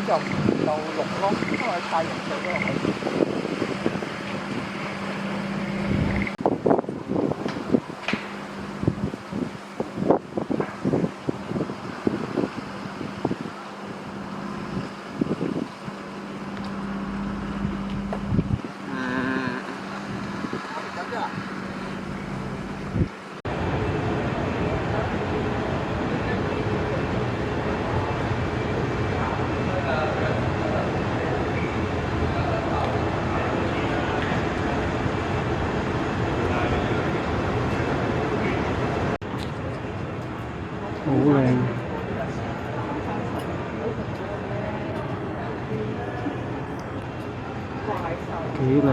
就唔夠綠咯，因為太溶水咗落去。好靚，幾靚，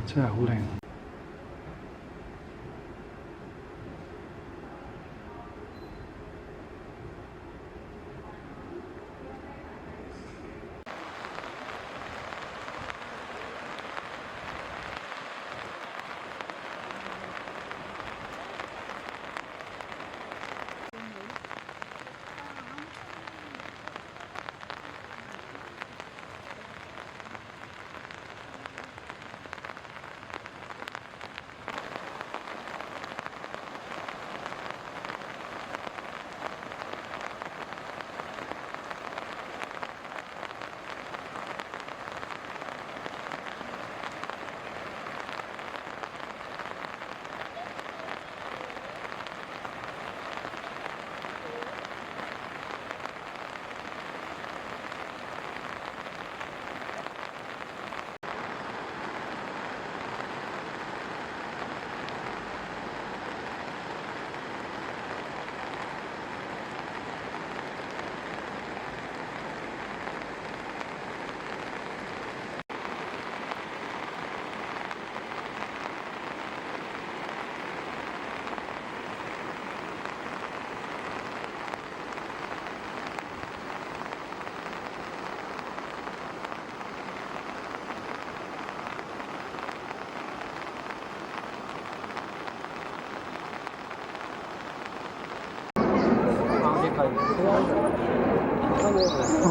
真係好靚。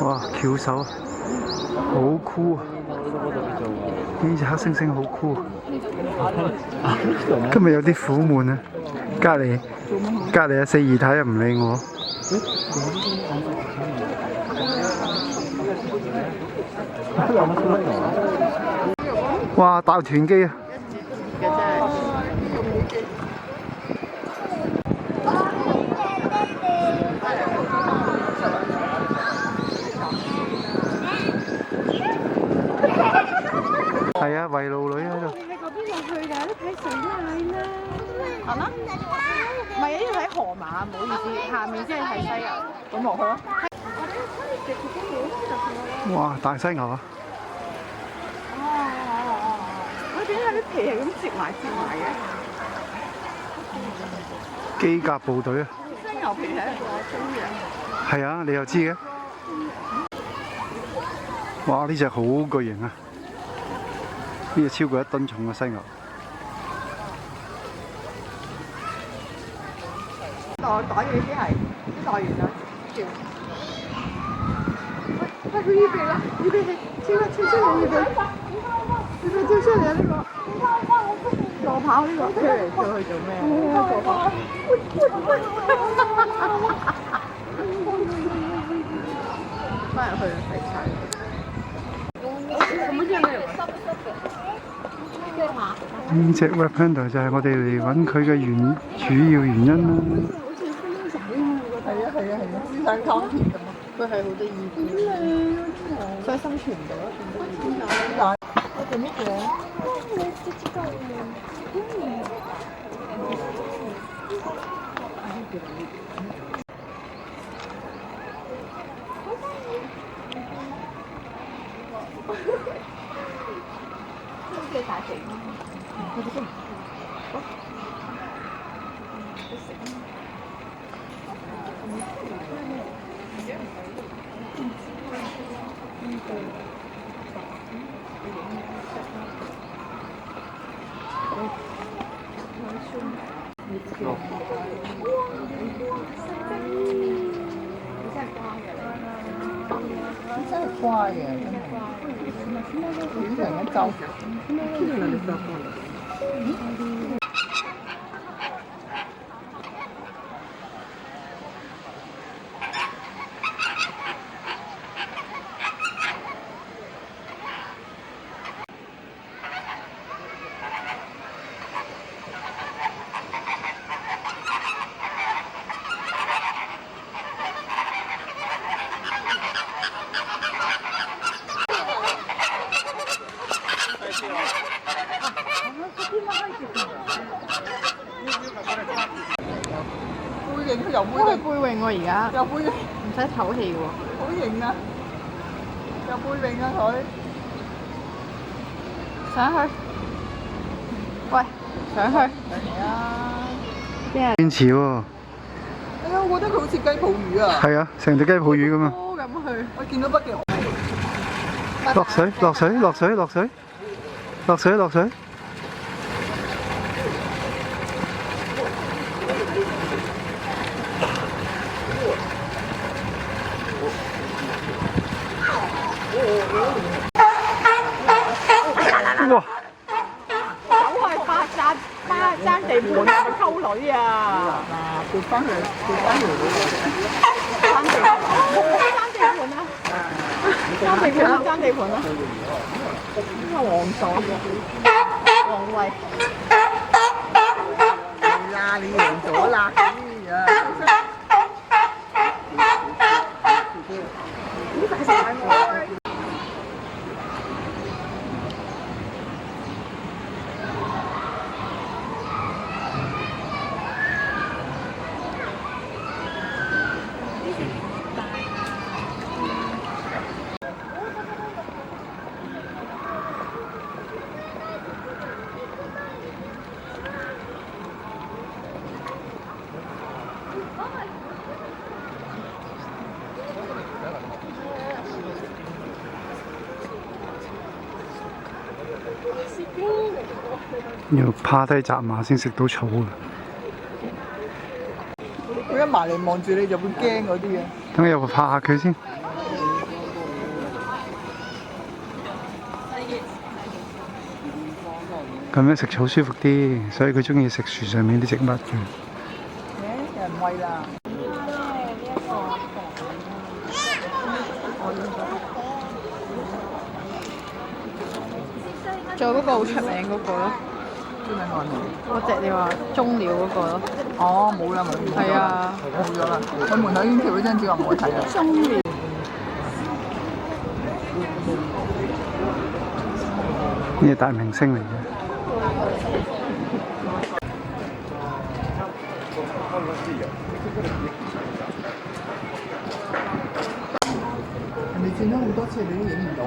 哇！翹手，好酷啊！呢隻黑猩猩好酷啊！今日有啲苦悶啊！隔離阿四姨太又唔理我。哇！大團機啊！係啊，圍路女喺度。你嗰邊落去㗎，都睇水奶啦。係嗎？唔係啊，呢度睇河馬，唔好意思，下面先係睇西遊。咁落去咯。哇！大犀牛啊！我點解啲皮係咁接埋嘅？機甲部隊啊！犀牛皮係一個中藥。係啊，你又知嘅？哇！呢隻好巨型啊！呢隻超過1噸重嘅犀牛。袋嘅意思係啲袋完啦，叫。喂，佢預備啦，預備係超出嚟預備。預備超出嚟啊！呢個助跑呢個，出嚟叫佢做咩？助跑。翻入去睇晒。咁乜嘢嚟？呢隻 Red Panda 就係我哋嚟揾佢嘅主要原因啦。係啊，思想康田咁啊，佢係好得意嘅，所以生存唔到啊！我做乜嘢？你知道嘅。嘅大隻，真係乖嘅，真係。變成一周。背影佢又背佢背泳喎而家，又背影，唔使唞氣喎。好型啊！又背泳啊佢。上去，喂，上去。係啊！堅持喎。哎呀，我覺得佢好似雞泡魚啊！係啊，成隻雞泡魚咁啊！多咁去。我見到北極熊。落水，落水，落水，落水，落水，落水。哇！狗係爭地盤啊，溝女啊！撥翻佢，撥翻條女。爭地盤啊！爭地盤啊！爭地盤啊！呢個黃爽，黃慧。係啦，你贏咗啦！哎呀！要趴低扎馬先食到草啊！佢一埋嚟望住你就會驚嗰啲嘅。等我入去拍下佢先。咁樣食草舒服啲，所以佢中意食樹上面啲植物嘅。有人餵啦！仲有嗰個好出名嗰個咯，邊兩個人？嗰隻你話中鳥嗰個咯。哦，冇啦，冇。係啊，冇咗啦。佢門口已經貼咗張紙話唔好睇啦。中鳥。呢係大明星嚟嘅。人哋轉咗好多次，你都影唔到啊！